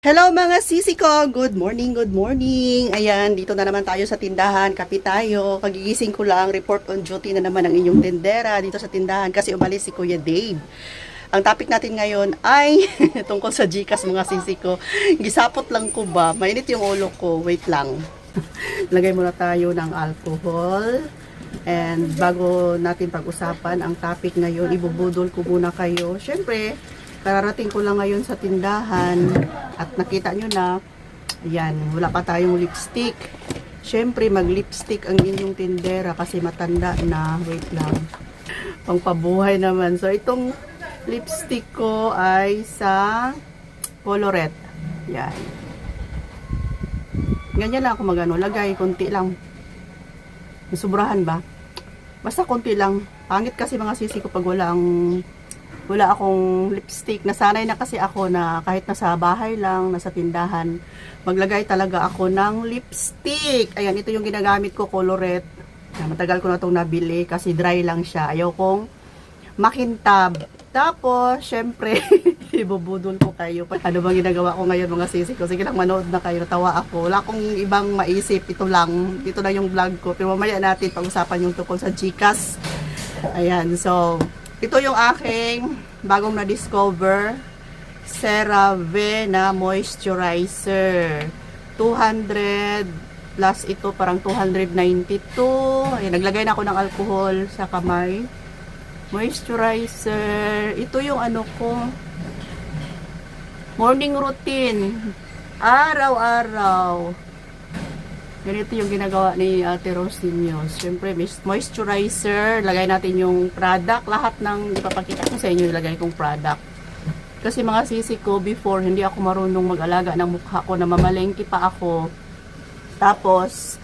Hello mga sisi ko! Good morning, good morning! Ayan, dito na naman tayo sa tindahan. Kape tayo. Kagigising ko lang, report on duty na naman ang inyong tindera dito sa tindahan kasi umalis si Kuya Dave. Ang topic natin ngayon ay tungkol sa GCash mga sisi ko. Gisapot lang ko ba? Mainit yung ulo ko. Wait lang. Lagay muna tayo ng alcohol. And bago natin pag-usapan ang topic ngayon, ibubudol ko muna kayo. Syempre, kararating ko lang ngayon sa tindahan at nakita nyo na, ayan, wala pa tayong lipstick. Syempre, mag-lipstick ang inyong tindera kasi matanda na. Wait lang. Pangpabuhay naman. So, itong lipstick ko ay sa Colorette. Yan. Ganyan lang ako magano. Lagay, konti lang. Sobrahan ba? Basta konti lang. Pangit kasi mga sisi ko pag wala akong lipstick. Nasanay na kasi ako na kahit nasa bahay lang, nasa tindahan, maglagay talaga ako ng lipstick. Ayan, ito yung ginagamit ko, Colorette. Matagal ko na itong nabili kasi dry lang siya. Ayaw kong makintab. Tapos, syempre, ibubudol ko kayo. Ano bang ginagawa ko ngayon mga sisi ko? Sige lang, manood na kayo. Natawa ako. Wala akong ibang maisip. Ito lang. Ito na yung vlog ko. Pero mamaya natin pag-usapan yung tungkol sa GCash. Ayan, so ito yung aking bagong na-discover CeraVe na moisturizer. 200 plus ito parang 292. Ayan, naglagay na ako ng alcohol sa kamay. Moisturizer. Ito yung ano ko. Morning routine. Araw-araw. Ganito yung ginagawa ni Ate Rose ninyo. Siyempre, moisturizer. Lagay natin yung product. Lahat ng ipapakita ko sa inyo, ilagay kong product. Kasi mga sisi ko, before, hindi ako marunong mag-alaga ng mukha ko. Namamalengke pa ako. Tapos,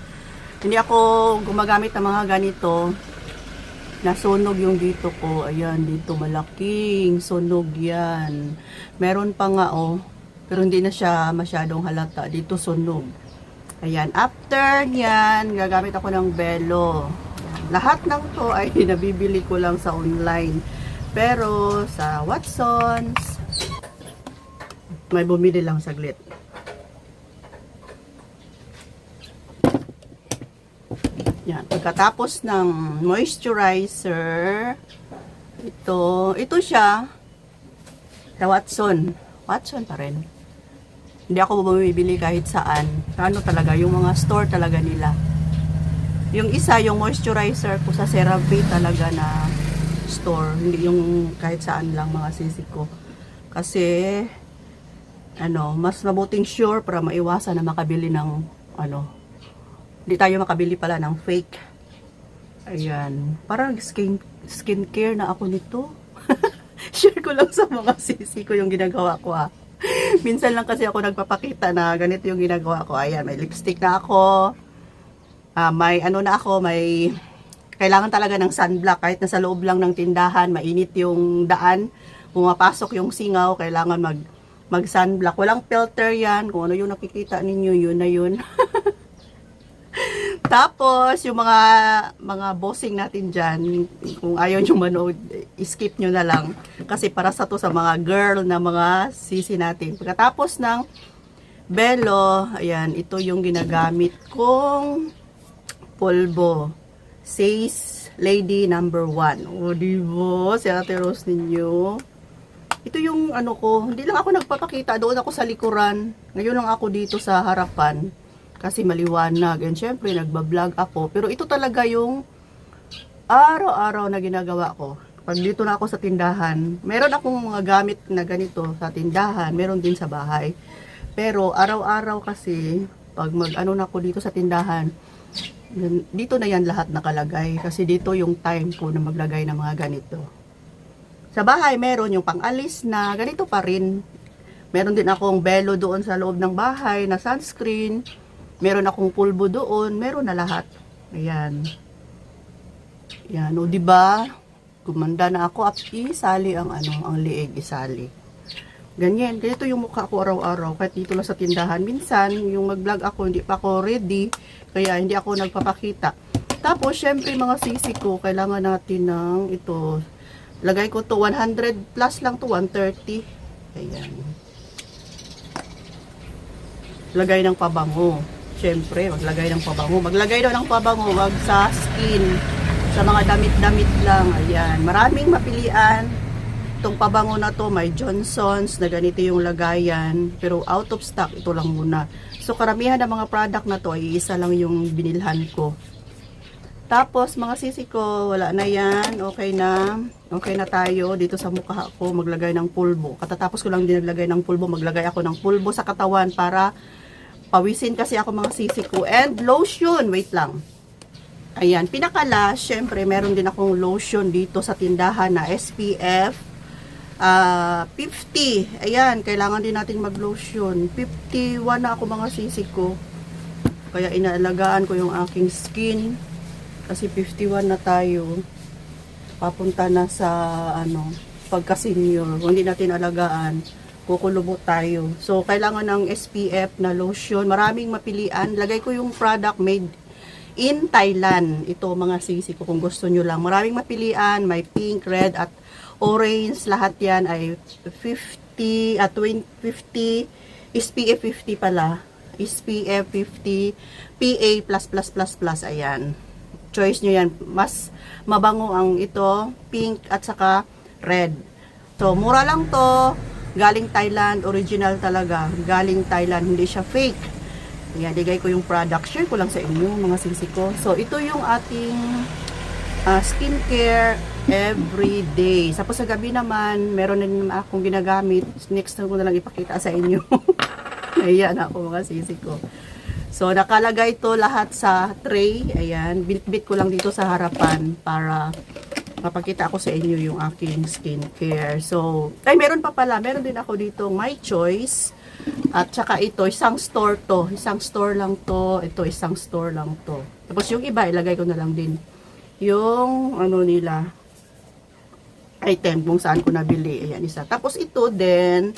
hindi ako gumagamit ng mga ganito. Nasunog yung dito ko. Ayan, dito malaking sunog yan. Meron pa nga, oh. Pero hindi na siya masyadong halata. Dito sunog. Ayan, after yan, gagamit ako ng Belo. Lahat ng to ay nabibili ko lang sa online. Pero sa Watsons, may bumili lang saglit. Yan, pagkatapos ng moisturizer, ito siya, sa Watson. Watson pa rin. Hindi ako bumibili kahit saan. Ano talaga, yung mga store talaga nila. Yung isa, yung moisturizer ko sa CeraVe talaga na store. Hindi yung kahit saan lang mga sisi ko. Kasi, mas mabuting sure para maiwasan na makabili ng, hindi tayo makabili pala ng fake. Ayan. Parang skincare na ako nito. Share ko lang sa mga sisi ko yung ginagawa ko Minsan lang kasi ako nagpapakita na ganito yung ginagawa ko. Ayan, may lipstick na ako. May kailangan talaga ng sunblock. Kahit nasa loob lang ng tindahan, mainit yung daan. Pumapasok yung singaw, kailangan mag sunblock. Walang filter yan. Kung ano yung nakikita ninyo, yun na yun. Tapos, yung mga bossing natin dyan, kung ayaw nyo manood, skip nyo na lang. Kasi para sa to sa mga girl na mga sisi natin. Pagkatapos ng Belo, ayan, ito yung ginagamit kong polvo. Says Lady number 1. O, diba? Si Ate Rose ninyo. Ito yung ko, hindi lang ako nagpapakita. Doon ako sa likuran. Ngayon lang ako dito sa harapan. Kasi maliwanag. And syempre, nagbablog ako. Pero ito talaga yung araw-araw na ginagawa ko. Pag dito na ako sa tindahan, meron akong mga gamit na ganito sa tindahan. Meron din sa bahay. Pero araw-araw kasi, pag na ako dito sa tindahan, dito na yan lahat nakalagay. Kasi dito yung time ko na maglagay ng mga ganito. Sa bahay, meron yung pang-alis na ganito pa rin. Meron din akong Belo doon sa loob ng bahay na sunscreen. Meron akong pulbo doon, meron na lahat. Ayan. Yan, o diba? Gumanda na ako at isali ang liig, isali. Ganyan, ganito yung mukha ko araw-araw, kahit dito lang sa tindahan. Minsan, yung mag-vlog ako, hindi pa ako ready, kaya hindi ako nagpapakita. Tapos, syempre mga sisi ko, kailangan natin ng ito. Lagay ko to 100 plus lang to 130. Ayan. maglagay ng pabango. Siyempre, maglagay ng pabango. Maglagay daw ng pabango, wag sa skin, sa mga damit-damit lang. Ayan, maraming mapilian. Itong pabango na to, may Johnson's na ganito yung lagayan, pero out of stock, ito lang muna. So, karamihan ng mga product na to, ay isa lang yung binilhan ko. Tapos, mga sisi ko, wala na yan. Okay na. Okay na tayo. Dito sa mukha ko, maglagay ng pulbo. Katatapos ko lang din naglagay ng pulbo. Maglagay ako ng pulbo sa katawan para pawisin kasi ako mga sisi ko. And lotion. Wait lang. Ayan. Pinaka-last, syempre, meron din akong lotion dito sa tindahan na SPF 50. Ayan. Kailangan din natin mag-lotion. 51 na ako mga sisi ko. Kaya inaalagaan ko yung aking skin. Kasi 51 na tayo. Papunta na sa pagka-senior. Kung hindi natin alagaan, kukulubot tayo. So, kailangan ng SPF na lotion. Maraming mapilian. Lagay ko yung product made in Thailand. Ito mga sisi ko kung gusto nyo lang. Maraming mapilian. May pink, red, at orange. Lahat yan ay 50, 50, SPF 50 pala. SPF 50, PA++++. Ayan. Choice nyo yan. Mas mabango ang ito, pink at saka red. So, mura lang to. Galing Thailand, original talaga. Galing Thailand, hindi siya fake. Ayan, ligay ko yung product. Share ko lang sa inyo, mga sisi ko. So, ito yung ating skincare everyday. Tapos sa gabi naman, meron din akong ginagamit. Next na ko na lang ipakita sa inyo. Ayan ako, mga sisi ko. So, nakalagay ito lahat sa tray. Ayan, bit-bit ko lang dito sa harapan para mapakita ako sa inyo yung aking skincare. So, meron pa pala. Meron din ako dito My Choice. At saka ito, isang store to. Isang store lang to. Ito, isang store lang to. Tapos yung iba, ilagay ko na lang din yung nila item kung saan ko nabili. Ayan, isa. Tapos ito din,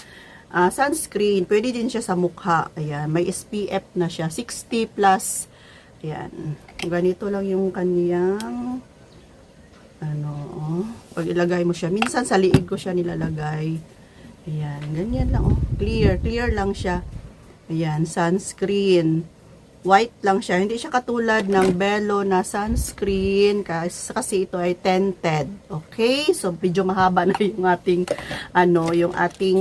sunscreen, pwede din siya sa mukha. Ayan, may SPF na siya, 60 plus. Ayan, ganito lang yung kaniyang pag ilagay mo siya. Minsan sa liig ko siya nilalagay. Ayan, ganyan lang. Clear lang siya. Ayan, sunscreen. White lang siya. Hindi siya katulad ng Bello na sunscreen kasi ito ay tinted. Okay? So, medyo mahaba na yung ating yung ating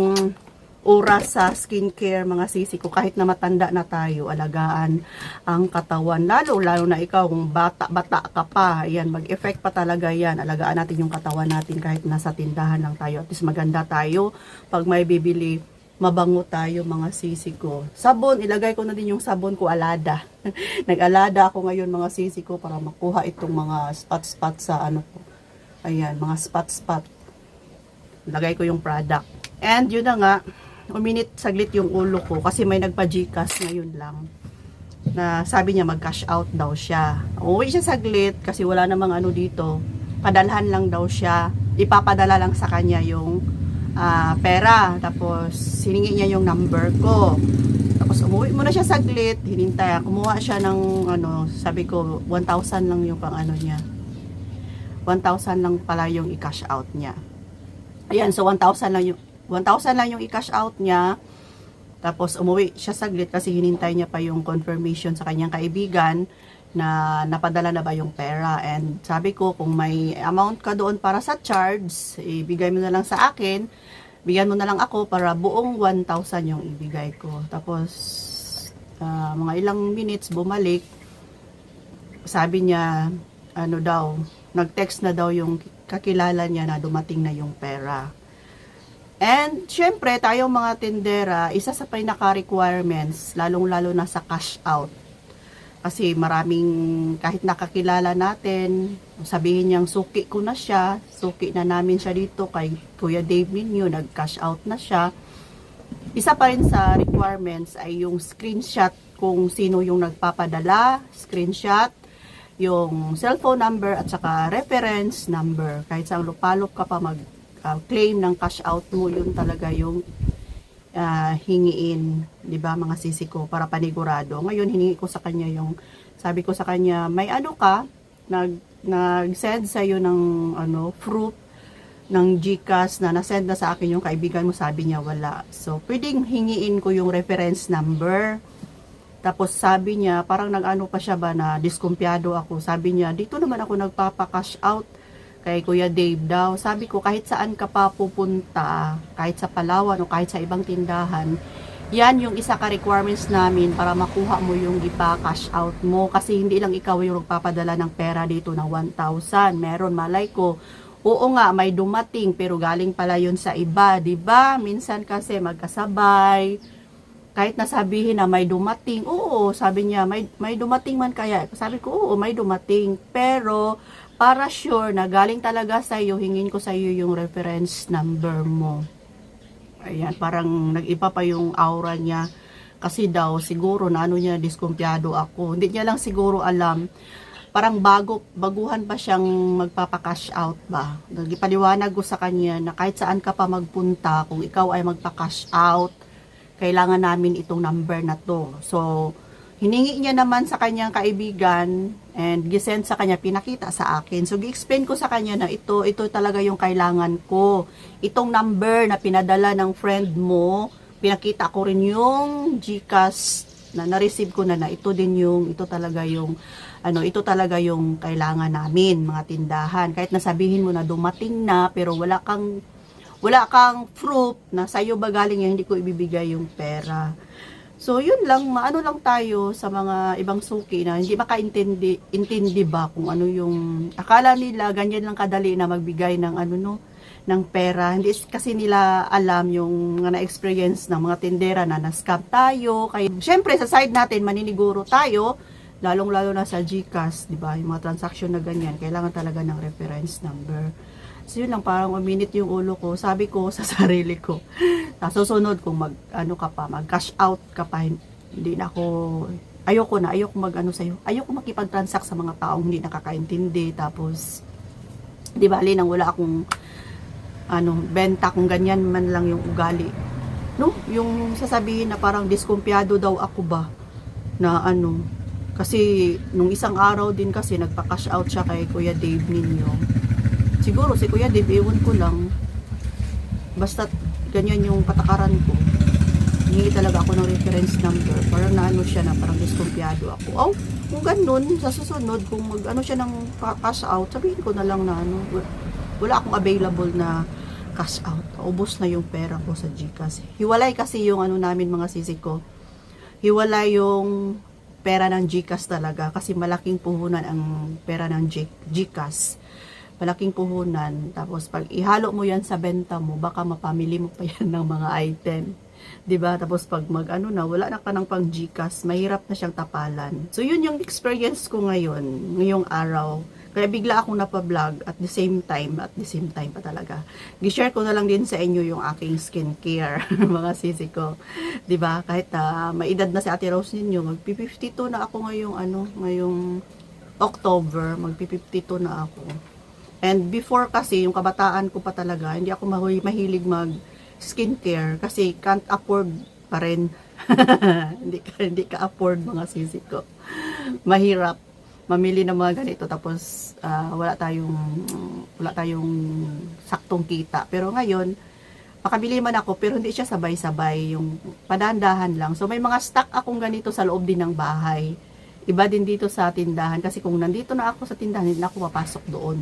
oras sa skincare, mga sisi ko. Kahit na matanda na tayo, alagaan ang katawan. Lalo na ikaw, kung bata ka pa, ayan, mag-effect pa talaga yan. Alagaan natin yung katawan natin kahit nasa tindahan lang tayo. At least maganda tayo. Pag may bibili, mabango tayo, mga sisi ko. Sabon, ilagay ko na din yung sabon ko, Alada. Nag-alada ako ngayon, mga sisi ko, para makuha itong mga spot-spot sa ko. Ayan, mga spot-spot. Ilagay ko yung product. And yun na nga, uminit saglit yung ulo ko kasi may nagpa-Gcash ngayon lang na sabi niya mag-cash out daw siya. Uwi siya saglit kasi wala namang dito. Padalhan lang daw siya. Ipapadala lang sa kanya yung pera. Tapos hiningi niya yung number ko. Tapos umuwi muna siya saglit. Hinintay. Kumuha siya ng sabi ko 1,000 lang yung pang niya. 1,000 lang pala yung i-cash out niya. Ayan, so 1,000 lang yung i-cash out niya. Tapos umuwi siya saglit kasi hinintay niya pa yung confirmation sa kanyang kaibigan na napadala na ba yung pera. And sabi ko, kung may amount ka doon para sa charge, ibigay mo na lang sa akin. Bigyan mo na lang ako para buong 1,000 yung ibigay ko. Tapos mga ilang minutes bumalik. Sabi niya, nag-text na daw yung kakilala niya na dumating na yung pera. And, syempre, tayong mga tindera, isa sa pinaka-requirements, lalong-lalo na sa cash out. Kasi maraming, kahit nakakilala natin, sabihin niyang suki ko na siya, suki na namin siya dito kay Kuya Dave Minyo, nag-cash out na siya. Isa pa rin sa requirements ay yung screenshot kung sino yung nagpapadala, screenshot, yung cellphone number at saka reference number. Kahit sa lupalop ka pa claim ng cash out mo, yun talaga yung hingiin, di ba, mga sisi ko, para panigurado. Ngayon hiningi ko sa kanya yung, sabi ko sa kanya, may ka, nag-send sa'yo ng proof ng GCash na nasend na sa akin yung kaibigan mo, sabi niya wala. So pwedeng hingiin ko yung reference number Tapos sabi niya, parang nag-ano pa siya ba na diskumpiyado ako. Sabi niya, dito naman ako nagpapa-cash out kay Kuya Dave daw. Sabi ko, kahit saan ka pa pupunta, kahit sa Palawan o kahit sa ibang tindahan, yan yung isa ka requirements namin para makuha mo yung ipa-cash out mo. Kasi hindi lang ikaw yung magpapadala ng pera dito ng 1,000. Meron, malay ko. Oo nga, may dumating pero galing pala yun sa iba, 'di ba? Minsan kasi magkasabay. Kahit nasabihin na may dumating, oo, sabi niya, may dumating man kaya. Sabi ko, oo, may dumating. Pero, para sure na galing talaga sa iyo, hingin ko sa iyo yung reference number mo. Ayan, parang nag-iba pa yung aura niya. Kasi daw, siguro na ano niya, diskumpiyado ako. Hindi niya lang siguro alam. Parang baguhan pa siyang magpapa-cash out ba. Nagipaliwanag ko sa kanya na kahit saan ka pa magpunta, kung ikaw ay magpa-cash out, kailangan namin itong number na to. So, hiningi niya naman sa kanyang kaibigan and gisend sa kanya, pinakita sa akin. So, gi-explain ko sa kanya na ito talaga yung kailangan ko. Itong number na pinadala ng friend mo, pinakita ko rin yung GCash na na-receive ko na ito talaga yung kailangan namin, mga tindahan. Kahit nasabihin mo na dumating na, pero wala kang proof na sa'yo ba galing yan, hindi ko ibibigay yung pera. So, yun lang, maano lang tayo sa mga ibang suki na hindi makaintindi ba kung ano yung, akala nila ganyan lang kadali na magbigay ng ng pera. Hindi kasi nila alam yung mga na-experience ng mga tindera na na-scam tayo. Kaya, syempre, sa side natin, maniniguro tayo, lalong-lalo na sa GCash, di ba? Yung mga transaction na ganyan, kailangan talaga ng reference number. So yun lang, parang uminit yung ulo ko. Sabi ko sa sarili ko, susunod kung mag-cash out ka pa, hindi na ako, ayoko sa'yo. Ayoko makipag-transact sa mga taong hindi nakakaintindi. Tapos, di ba, nang wala akong, benta kung ganyan man lang yung ugali. No? Yung sasabihin na parang diskumpiyado daw ako ba, na kasi nung isang araw din kasi nagpa-cash out siya kay Kuya Dave ninyo. Siguro si Kuya Dave, ewan ko lang. Basta ganyan yung patakaran ko. Hingi talaga ako ng reference number. Parang naano siya na parang diskumpiyado ako. Oh, kung ganun, sa susunod, kung siya ng cash out, sabihin ko na lang na wala akong available na cash out. Ubos na yung pera ko sa GCash. Hiwalay kasi yung namin mga sisi ko. Hiwalay yung pera ng GCash talaga. Kasi malaking puhunan ang pera ng GCash. Malaking puhunan. Tapos pag ihalo mo yan sa benta mo, baka mapamili mo pa yan ng mga item. 'Di ba? Tapos pag wala na ka ng pang GCash, mahirap na siyang tapalan. So yun yung experience ko ngayong araw. Kaya bigla akong napa-vlog at the same time pa talaga. Gi-share ko na lang din sa inyo yung aking skincare, mga sisi ko. 'Di ba? Kahit may edad na si Ate Rose ninyo, magpi-52 na ako ngayong October, magpi-52 na ako. And before kasi, yung kabataan ko pa talaga, hindi ako mahilig mag-skincare kasi can't afford pa rin. hindi ka afford, mga sisi ko. Mahirap mamili ng mga ganito tapos wala tayong saktong kita. Pero ngayon, makabili man ako pero hindi siya sabay-sabay, yung padandahan lang. So may mga stock akong ganito sa loob din ng bahay. Iba din dito sa tindahan kasi kung nandito na ako sa tindahan, hindi na ako papasok doon.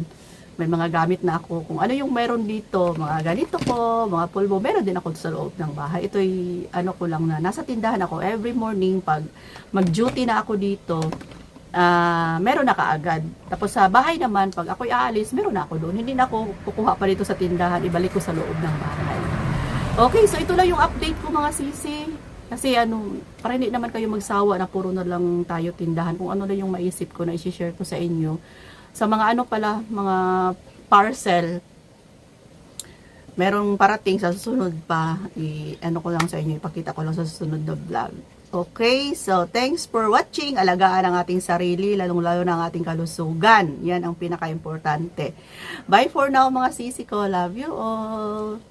May mga gamit na ako. Kung ano yung meron dito, mga ganito ko, mga pulbo, meron din ako sa loob ng bahay. Ito'y ko lang na, nasa tindahan ako every morning pag mag-duty na ako dito, meron na kaagad. Tapos sa bahay naman, pag ako'y aalis, meron na ako doon. Hindi na ako kukuha pa dito sa tindahan, ibalik ko sa loob ng bahay. Okay, so ito lang yung update ko, mga sisi. Kasi para hindi naman kayo magsawa na puro na lang tayo tindahan. Kung ano na yung maisip ko na i-share ko sa inyo. Sa mga mga parcel, merong parating sa susunod pa. Ko lang sa inyo, ipakita ko lang sa susunod na vlog. Okay, so thanks for watching. Alagaan ang ating sarili, lalong-lalo na ang ating kalusugan. Yan ang pinaka-importante. Bye for now, mga sisi ko. Love you all.